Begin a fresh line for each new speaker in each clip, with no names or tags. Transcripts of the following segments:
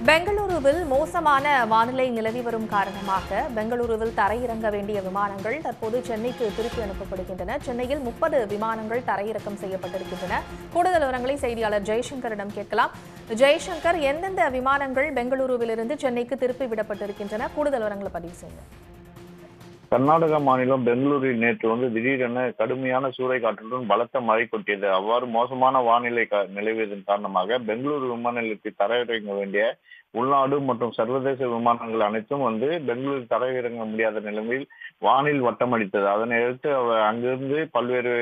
பெங்களூருவில் மோசமான வானிலை நிலவி வரும் காரணமாக பெங்களூருவில் தரையிறங்க வேண்டிய விமானங்கள் தற்போது சென்னைக்கு திருப்பி அனுப்பப்படுகின்றன. சென்னையில் 30 விமானங்கள் தரையிறக்கம் செய்யப்பட்டிருக்கின்றன. கூடுதல் விவரங்களை செய்தியாளர் ஜெய்சங்கரிடம் கேட்கலாம். ஜெய்சங்கர், எந்தெந்த விமானங்கள் பெங்களூருவிலிருந்து சென்னைக்கு திருப்பி விடப்பட்டிருக்கின்றன? கூடுதல் விவரங்களை பதிவு செய்யுங்க.
கர்நாடக மாநிலம் பெங்களூரில் நேற்று திடீரென கடுமையான சூறைக்காற்றுடன் பலத்த மழை கொட்டியது. அவ்வாறு மோசமான வானிலை நிலவியதன் காரணமாக பெங்களூரு விமான நிலையத்தில் தரையிறங்க வேண்டிய உள்நாடு மற்றும் சர்வதேச விமானங்கள் அனைத்தும் பெங்களூரு தரையிறங்க முடியாத நிலைமையில் வானில் வட்டமடித்தது. அதனை அடுத்து அங்கிருந்து பல்வேறு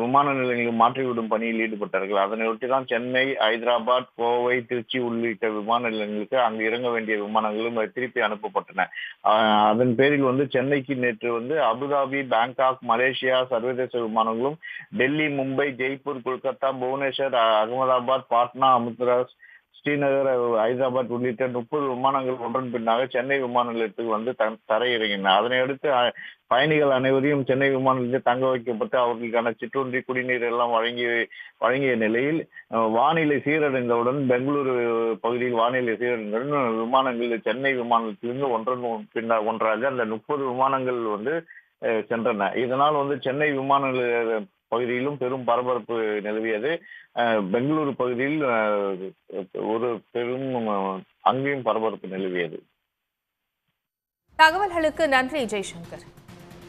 விமான நிலையங்களுக்கு மாற்றிவிடும் பணியில் ஈடுபட்டார்கள். அதனையொட்டிதான் சென்னை, ஹைதராபாத், கோவை, திருச்சி உள்ளிட்ட விமான நிலையங்களுக்கு அங்கு இறங்க வேண்டிய விமானங்களும் திருப்பி அனுப்பப்பட்டன. அதன் பேரில் சென்னைக்கு நேற்று அபுதாபி, பேங்காக், மலேசியா சர்வதேச விமானங்களும் டெல்லி, மும்பை, ஜெய்ப்பூர், கொல்கத்தா, புவனேஸ்வர், அகமதாபாத், பாட்னா, அமிர்தராஜ், ஸ்ரீநகர், ஹைதராபாத் உள்ளிட்ட 30 விமானங்கள் ஒன்றன் பின்னாக சென்னை விமான நிலையத்துக்கு தரையிறங்கின. அதனையடுத்து பயணிகள் அனைவரையும் சென்னை விமான நிலையத்தில் தங்க வைக்கப்பட்டு அவர்களுக்கான சிற்றுண்டி, குடிநீர் எல்லாம் வழங்கிய நிலையில் வானிலை சீரடைந்தவுடன் பெங்களூரு பகுதியில் வானிலை சீரடைந்தவுடன் விமானங்கள் சென்னை விமானத்திலிருந்து ஒன்றாக அந்த 30 விமானங்கள் சென்றன. இதனால் சென்னை விமான நிலைய பகுதியிலும் பெரும் பரபரப்பு நிலவியது. பெங்களூரு பகுதியில் ஒரு பெரும் அங்கேயும் பரபரப்பு நிலவியது.
தகவல்களுக்கு நன்றி ஜெய்சங்கர்.